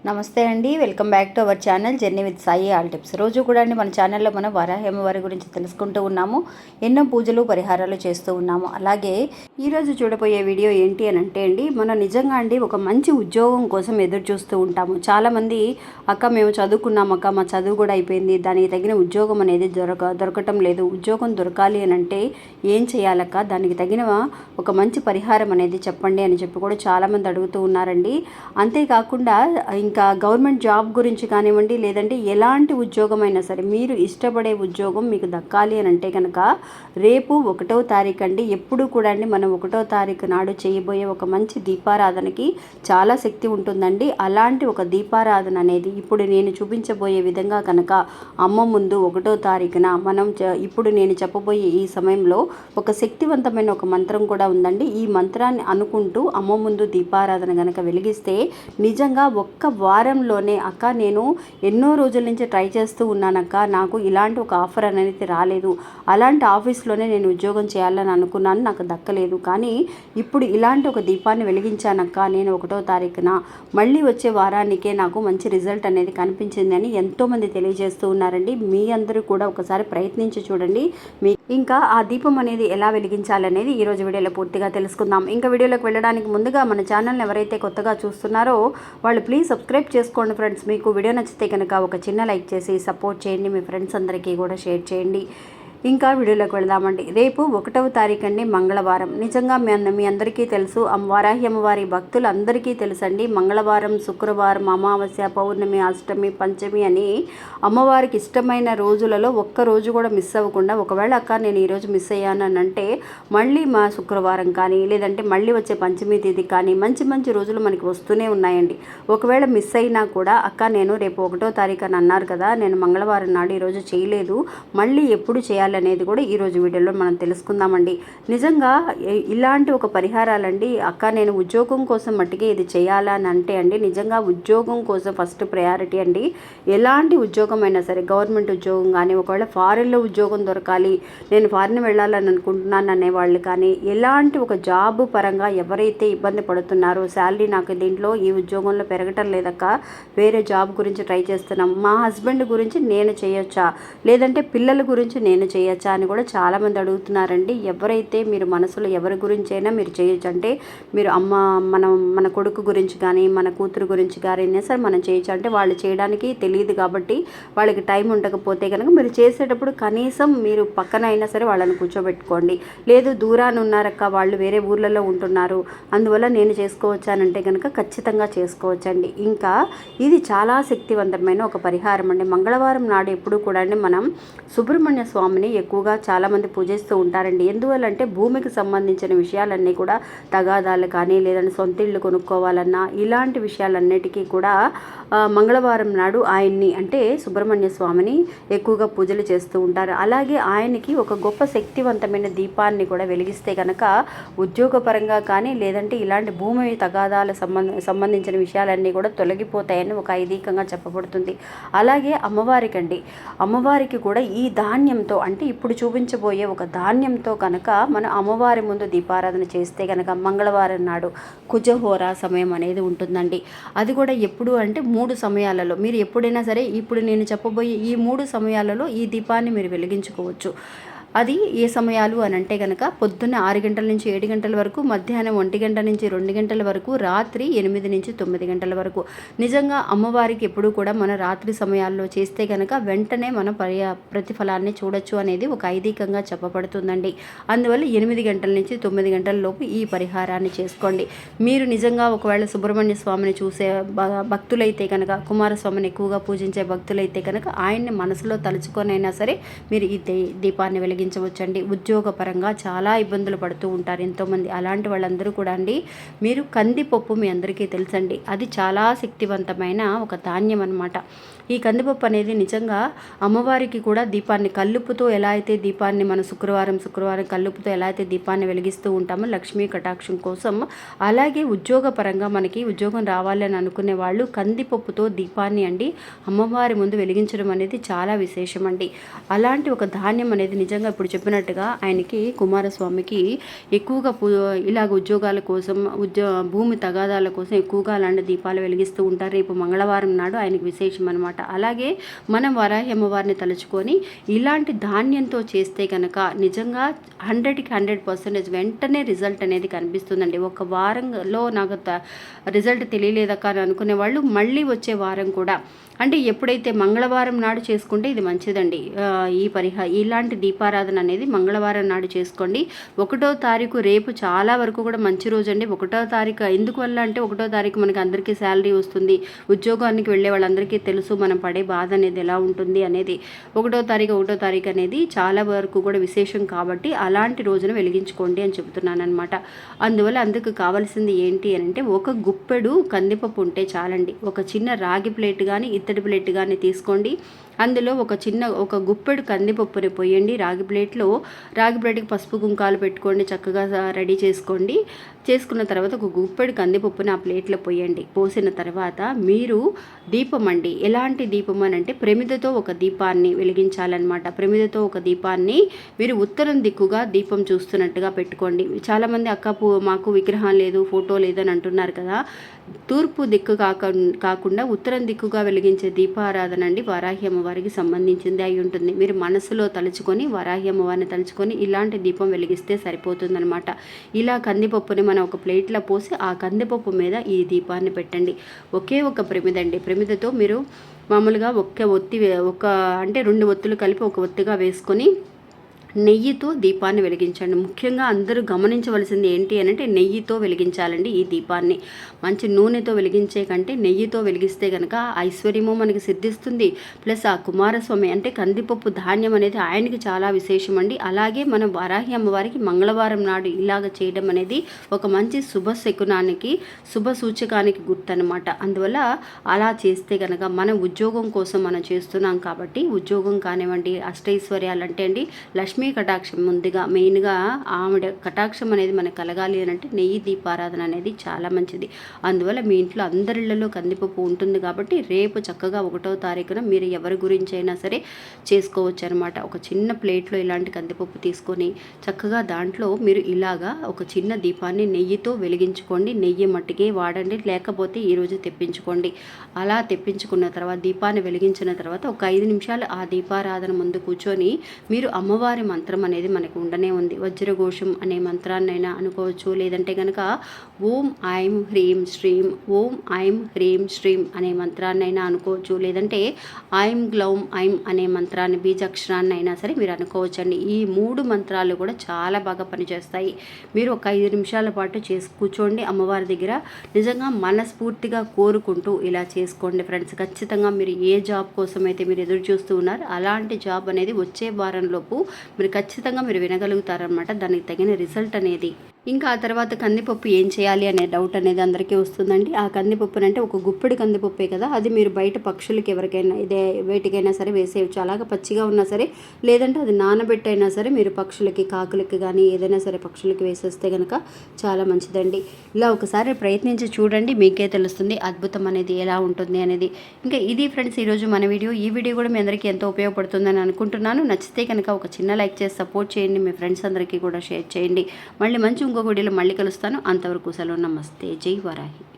నమస్తే అండి, welcome back to our channel journey with Sai all tips. రోజు కూడా అండి మన ఛానల్లో మనం వరాహి అమ్మవారి గురించి తెలుసుకుంటూ ఉన్నాము. ఎన్నో పూజలు పరిహారాలు చేస్తూ ఉన్నాము. అలాగే ఈరోజు చూడబోయే వీడియో ఏంటి అని అంటే అండి, మనం నిజంగా అండి ఒక మంచి ఉద్యోగం కోసం ఎదురు చూస్తూ ఉంటాము. చాలామంది అక్క మేము చదువుకున్నాం అక్క, మా చదువు కూడా అయిపోయింది, దానికి తగిన ఉద్యోగం అనేది దొరకటం లేదు, ఉద్యోగం దొరకాలి అని అంటే ఏం చేయాలక్క, దానికి తగిన ఒక మంచి పరిహారం అనేది చెప్పండి అని చెప్పి కూడా చాలామంది అడుగుతూ ఉన్నారండి. అంతేకాకుండా ఇంకా గవర్నమెంట్ జాబ్ గురించి కానివ్వండి, లేదంటే ఎలాంటి ఉద్యోగమైనా సరే మీరు ఇష్టపడే ఉద్యోగం మీకు దక్కాలి అని అంటే కనుక రేపు 1వ తారీఖు అండి, ఎప్పుడు కూడా అండి మనం 1వ తారీఖు నాడు చేయబోయే ఒక మంచి దీపారాధనకి చాలా శక్తి ఉంటుందండి. అలాంటి ఒక దీపారాధన అనేది ఇప్పుడు నేను చూపించబోయే విధంగా కనుక అమ్మ ముందు 1వ తారీఖున మనం ఇప్పుడు నేను చెప్పబోయే ఈ సమయంలో ఒక శక్తివంతమైన ఒక మంత్రం కూడా ఉందండి. ఈ మంత్రాన్ని అనుకుంటూ అమ్మ ముందు దీపారాధన కనుక వెలిగిస్తే నిజంగా ఒక్క వారంలోనే అక్క నేను ఎన్నో రోజుల నుంచి ట్రై చేస్తూ ఉన్నానక్క, నాకు ఇలాంటి ఒక ఆఫర్ అనేది రాలేదు, అలాంటి ఆఫీస్లోనే నేను ఉద్యోగం చేయాలని అనుకున్నాను, నాకు దక్కలేదు, కానీ ఇప్పుడు ఇలాంటి ఒక దీపాన్ని వెలిగించానక్క, నేను 1వ తారీఖున మళ్ళీ వచ్చే వారానికే నాకు మంచి రిజల్ట్ అనేది కనిపించిందని ఎంతోమంది తెలియజేస్తూ ఉన్నారండి. మీ అందరూ కూడా ఒకసారి ప్రయత్నించి చూడండి. ఇంకా ఆ దీపం అనేది ఎలా వెలిగించాలనేది ఈరోజు వీడియోలో పూర్తిగా తెలుసుకుందాం. ఇంకా వీడియోలోకి వెళ్ళడానికి ముందుగా మన ఛానల్ని ఎవరైతే కొత్తగా చూస్తున్నారో వాళ్ళు ప్లీజ్ సబ్స్క్రైబ్ చేసుకోండి ఫ్రెండ్స్. మీకు వీడియో నచ్చితే కనుక ఒక చిన్న లైక్ చేసి సపోర్ట్ చేయండి, మీ ఫ్రెండ్స్ అందరికీ కూడా షేర్ చేయండి. ఇంకా వీడియోలోకి వెళదామండి. రేపు 1వ తారీఖు అండి, మంగళవారం. నిజంగా మీ అందరికీ తెలుసు, వారాహి అమ్మవారి భక్తులు అందరికీ తెలుసండి, మంగళవారం, శుక్రవారం, అమావాస్య, పౌర్ణమి, అష్టమి, పంచమి అని అమ్మవారికి ఇష్టమైన రోజులలో ఒక్క రోజు కూడా మిస్ అవ్వకుండా, ఒకవేళ అక్క నేను ఈరోజు మిస్ అయ్యాను అని అంటే మళ్ళీ మా శుక్రవారం కానీ లేదంటే మళ్ళీ వచ్చే పంచమి తేదీ కానీ మంచి మంచి రోజులు మనకి వస్తూనే ఉన్నాయండి. ఒకవేళ మిస్ అయినా కూడా అక్క నేను రేపు 1వ తారీఖు అని అన్నారు కదా, నేను మంగళవారం నాడు ఈరోజు చేయలేదు, మళ్ళీ ఎప్పుడు చేయాలి అనేది కూడా ఈరోజు వీడియోలో మనం తెలుసుకుందామండి. నిజంగా ఇలాంటి ఒక పరిహారాలండి, అక్క నేను ఉద్యోగం కోసం మట్టికే ఇది చేయాలని అంటే అండి, నిజంగా ఉద్యోగం కోసం ఫస్ట్ ప్రయారిటీ అండి. ఎలాంటి ఉద్యోగం అయినా సరే, గవర్నమెంట్ ఉద్యోగం కానీ, ఒకవేళ ఫారిన్లో ఉద్యోగం దొరకాలి, నేను ఫారిన్ వెళ్ళాలని అనుకుంటున్నాను అనేవాళ్ళు కానీ, ఎలాంటి ఒక జాబ్ పరంగా ఎవరైతే ఇబ్బంది పడుతున్నారో, శాలరీ నాకు దీంట్లో ఈ ఉద్యోగంలో పెరగటం లేదక్క, వేరే జాబ్ గురించి ట్రై చేస్తున్నాం, మా హస్బెండ్ గురించి నేను చేయొచ్చా, లేదంటే పిల్లల గురించి నేను చేయొచ్చా అని కూడా చాలామంది అడుగుతున్నారండి. ఎవరైతే మీరు మనసులో ఎవరి గురించి అయినా మీరు చేయొచ్చు, అంటే మీరు మన కొడుకు గురించి కానీ మన కూతురు గురించి కానీ సరే మనం చేయొచ్చు, అంటే వాళ్ళు చేయడానికి తెలియదు కాబట్టి వాళ్ళకి టైం ఉండకపోతే కనుక మీరు చేసేటప్పుడు కనీసం మీరు పక్కన అయినా సరే వాళ్ళని కూర్చోబెట్టుకోండి. లేదు దూరాన్ని ఉన్నారక్క, వాళ్ళు వేరే ఊర్లలో ఉంటున్నారు, అందువల్ల నేను చేసుకోవచ్చానంటే కనుక ఖచ్చితంగా చేసుకోవచ్చండి. ఇంకా ఇది చాలా శక్తివంతమైన ఒక పరిహారం అండి. మంగళవారం నాడు ఎప్పుడు కూడా మనం సుబ్రహ్మణ్య స్వామిని ఎక్కువగా చాలామంది పూజిస్తూ ఉంటారండి. ఎందువల్లంటే భూమికి సంబంధించిన విషయాలన్నీ కూడా, తగాదాలు కానీ లేదంటే సొంత ఇళ్ళు కొనుక్కోవాలన్నా ఇలాంటి విషయాలన్నిటికీ కూడా మంగళవారం నాడు ఆయన్ని అంటే సుబ్రహ్మణ్య స్వామిని ఎక్కువగా పూజలు చేస్తూ ఉంటారు. అలాగే ఆయనకి ఒక గొప్ప శక్తివంతమైన దీపాన్ని కూడా వెలిగిస్తే కనుక ఉద్యోగపరంగా కానీ లేదంటే ఇలాంటి భూమి తగాదాల సంబంధించిన విషయాలన్నీ కూడా తొలగిపోతాయని ఒక ఐదీకంగా చెప్పబడుతుంది. అలాగే అమ్మవారికి కూడా ఈ ధాన్యంతో అంటే ఇప్పుడు చూపించబోయే ఒక ధాన్యంతో కనుక మన అమ్మవారి ముందు దీపారాధన చేస్తే కనుక మంగళవారం నాడు కుజహోరా సమయం అనేది ఉంటుందండి. అది కూడా ఎప్పుడు అంటే 3 సమయాలలో మీరు ఎప్పుడైనా సరే ఇప్పుడు నేను చెప్పబోయే ఈ 3 సమయాలలో ఈ దీపాన్ని మీరు వెలిగించుకోవచ్చు. అది ఏ సమయాలు అని అంటే కనుక పొద్దున్న 6 గంటల నుంచి 7 గంటల వరకు, మధ్యాహ్నం 1 గంట నుంచి 2 గంటల వరకు, రాత్రి 8 నుంచి 9 గంటల వరకు. నిజంగా అమ్మవారికి ఎప్పుడు కూడా మన రాత్రి సమయాల్లో చేస్తే కనుక వెంటనే మన ప్రతిఫలాన్ని చూడొచ్చు అనేది ఒక ఐదీకంగా చెప్పబడుతుందండి. అందువల్ల 8 గంటల నుంచి 9 గంటల లోపు ఈ పరిహారాన్ని చేసుకోండి. మీరు నిజంగా ఒకవేళ సుబ్రహ్మణ్య స్వామిని చూసే భక్తులైతే కనుక, కుమారస్వామిని ఎక్కువగా పూజించే భక్తులైతే కనుక ఆయన్ని మనసులో తలుచుకొనైనా సరే మీరు ఈ దీపాన్ని వెలిగించవచ్చండి. ఉద్యోగపరంగా చాలా ఇబ్బందులు పడుతూ ఉంటారు ఎంతోమంది, అలాంటి వాళ్ళందరూ కూడా అండి మీరు కందిపప్పు మీ అందరికీ తెలుసండి, అది చాలా శక్తివంతమైన ఒక ధాన్యం అన్నమాట. ఈ కందిపప్పు అనేది నిజంగా అమ్మవారికి కూడా దీపాన్ని కల్లుపుతో ఎలా అయితే దీపాన్ని మన శుక్రవారం కల్లుపుతో ఎలా అయితే దీపాన్ని వెలిగిస్తూ ఉంటామో లక్ష్మీ కటాక్షం కోసం, అలాగే ఉద్యోగపరంగా మనకి ఉద్యోగం రావాలని అనుకునే వాళ్ళు కందిపప్పుతో దీపాన్ని అండి అమ్మవారి ముందు వెలిగించడం అనేది చాలా విశేషం అండి. అలాంటి ఒక ధాన్యం అనేది నిజంగా ఇప్పుడు చెప్పినట్టుగా ఆయనకి కుమారస్వామికి ఎక్కువగా ఇలాగ ఉద్యోగాల కోసం భూమి తగాదాల కోసం ఎక్కువగా అలాంటి దీపాలు వెలిగిస్తూ ఉంటారు. రేపు మంగళవారం నాడు ఆయనకి విశేషం అనమాట. అలాగే మనం వరాహి అమ్మవారిని తలుచుకొని ఇలాంటి ధాన్యంతో చేస్తే కనుక నిజంగా 100కి 100% వెంటనే రిజల్ట్ అనేది కనిపిస్తుందండి. ఒక వారంలో నాకు రిజల్ట్ తెలియలేదక్క అని అనుకునే వాళ్ళు మళ్ళీ వచ్చే వారం కూడా, అంటే ఎప్పుడైతే మంగళవారం నాడు చేసుకుంటే ఇది మంచిదండి. ఇలాంటి దీపారాధన అనేది మంగళవారం నాడు చేసుకోండి. 1వ తారీఖు రేపు చాలా వరకు కూడా మంచి రోజు అండి. 1వ తారీఖు ఎందుకు వల్ల అంటే 1వ తారీఖు మనకి అందరికీ శాలరీ వస్తుంది. ఉద్యోగానికి వెళ్ళే వాళ్ళందరికీ తెలుసు మనం పడే బాధ అనేది ఎలా ఉంటుంది అనేది. 1వ తారీఖు అనేది చాలా వరకు కూడా విశేషం కాబట్టి అలాంటి రోజున వెలిగించుకోండి అని చెబుతున్నాను అనమాట. అందువల్ల అందుకు కావాల్సింది ఏంటి అని అంటే ఒక గుప్పెడు కందిపప్పు ఉంటే చాలండి. ఒక చిన్న రాగి ప్లేట్ కానీ ఇత్తడి ప్లేట్ కానీ తీసుకోండి. అందులో ఒక గుప్పెడు కందిపప్పుని పోయండి. రాగి ప్లేట్కి పసుపు కుంకాలు పెట్టుకోండి, చక్కగా రెడీ చేసుకోండి. చేసుకున్న తర్వాత ఒక గుప్పెడు కందిపప్పుని ఆ ప్లేట్లో పోయండి. పోసిన తర్వాత మీరు దీపం అండి, ఎలాంటి దీపం అని అంటే ప్రమిదతో ఒక దీపాన్ని వెలిగించాలన్నమాట. ప్రమిదతో ఒక దీపాన్ని మీరు ఉత్తరం దిక్కుగా దీపం చూస్తున్నట్టుగా పెట్టుకోండి. చాలామంది మాకు విగ్రహం లేదు, ఫోటో లేదని అంటున్నారు కదా. తూర్పు దిక్కు కాకుండా ఉత్తరం దిక్కుగా వెలిగించే దీపారాధన అండి వారాహి అమ్మవారికి సంబంధించింది అయి ఉంటుంది. మీరు మనసులో తలుచుకొని వారాహి అమ్మవారిని తలుచుకొని ఇలాంటి దీపం వెలిగిస్తే సరిపోతుందనమాట. ఇలా కందిపప్పుని మనం ఒక ప్లేట్లో పోసి ఆ కందిపప్పు మీద ఈ దీపాన్ని పెట్టండి. ఒకే ఒక ప్రమిదండి. ప్రమిదతో మీరు మామూలుగా అంటే 2 ఒత్తులు కలిపి ఒక ఒత్తిగా వేసుకొని నెయ్యితో దీపాన్ని వెలిగించండి. ముఖ్యంగా అందరూ గమనించవలసింది ఏంటి అని అంటే నెయ్యితో వెలిగించాలండి ఈ దీపాన్ని. మంచి నూనెతో వెలిగించే కంటే నెయ్యితో వెలిగిస్తే కనుక ఐశ్వర్యము మనకి సిద్ధిస్తుంది. ప్లస్ ఆ కుమారస్వామి అంటే కందిపప్పు ధాన్యం అనేది ఆయనకి చాలా విశేషం అండి. అలాగే మనం వరాహి అమ్మవారికి మంగళవారం నాడు ఇలాగ చేయడం అనేది ఒక మంచి శుభ సూచకానికి గుర్తనమాట. అందువల్ల అలా చేస్తే కనుక మనం ఉద్యోగం కోసం మనం చేస్తున్నాం కాబట్టి ఉద్యోగం కానివ్వండి, అష్టైశ్వర్యాలు అంటే అండి లక్ష్మీ కటాక్షం ముందుగా మెయిన్గా ఆవిడ కటాక్షం అనేది మనకు కలగాలి అని అంటే నెయ్యి దీపారాధన అనేది చాలా మంచిది. అందువల్ల మీ ఇంట్లో అందరిళ్లలో కందిపప్పు ఉంటుంది కాబట్టి రేపు చక్కగా 1వ తారీఖున మీరు ఎవరి గురించి అయినా సరే చేసుకోవచ్చు అనమాట. ఒక చిన్న ప్లేట్లో ఇలాంటి కందిపప్పు తీసుకొని చక్కగా దాంట్లో మీరు ఇలాగా ఒక చిన్న దీపాన్ని నెయ్యితో వెలిగించుకోండి. నెయ్యి మట్టికే వాడండి, లేకపోతే ఈరోజు తెప్పించుకోండి. అలా తెప్పించుకున్న తర్వాత దీపాన్ని వెలిగించిన తర్వాత ఒక 5 నిమిషాలు ఆ దీపారాధన ముందు కూర్చొని మీరు అమ్మవారి మంత్రం అనేది మనకు ఉండనే ఉంది. వజ్రఘోషం అనే మంత్రాన్నైనా అనుకోవచ్చు, లేదంటే కనుక ఓం ఐం హ్రీం శ్రీం, ఓం ఐం హ్రీం శ్రీం అనే మంత్రాన్నైనా అనుకోవచ్చు, లేదంటే ఐం గ్లౌం ఐం అనే మంత్రాన్ని బీజాక్షరాన్ని అయినా సరే మీరు అనుకోవచ్చండి. ఈ 3 మంత్రాలు కూడా చాలా బాగా పనిచేస్తాయి. మీరు ఒక 5 నిమిషాల పాటు కూర్చోండి అమ్మవారి దగ్గర. నిజంగా మనస్ఫూర్తిగా కోరుకుంటూ ఇలా చేసుకోండి ఫ్రెండ్స్. ఖచ్చితంగా మీరు ఏ జాబ్ కోసం అయితే మీరు ఎదురు చూస్తూ ఉన్నారు అలాంటి జాబ్ అనేది వచ్చే వారంలోపు మీరు ఖచ్చితంగా మీరు వినగలుగుతారనమాట. దానికి తగిన రిజల్ట్ అనేది. ఇంకా ఆ తర్వాత కందిపప్పు ఏం చేయాలి అనే డౌట్ అనేది అందరికీ వస్తుందండి. ఆ కందిపప్పుని అంటే ఒక గుప్పెడు కందిపప్పే కదా, అది మీరు బయట పక్షులకి ఎవరికైనా వేటికైనా సరే వేసేయచ్చు. అలాగే పచ్చిగా ఉన్నా సరే, లేదంటే అది నానబెట్టైనా సరే మీరు పక్షులకి, కాకులకి కానీ ఏదైనా సరే పక్షులకి వేసేస్తే కనుక చాలా మంచిదండి. ఇలా ఒకసారి ప్రయత్నించి చూడండి, మీకే తెలుస్తుంది అద్భుతం అనేది ఎలా ఉంటుంది అనేది. ఇంకా ఇది ఫ్రెండ్స్ ఈరోజు మన వీడియో. ఈ వీడియో కూడా మీ అందరికీ ఎంతో ఉపయోగపడుతుందని అనుకుంటున్నాను. నచ్చితే కనుక ఒక చిన్న లైక్ చేసి సపోర్ట్ చేయండి. మీ ఫ్రెండ్స్ అందరికీ కూడా షేర్ చేయండి. మళ్ళీ మంచి ఇంకొక వీడియోలో మళ్ళీ కలుస్తాను. అంతవరకు సెలవు. నమస్తే. జై వరాహి.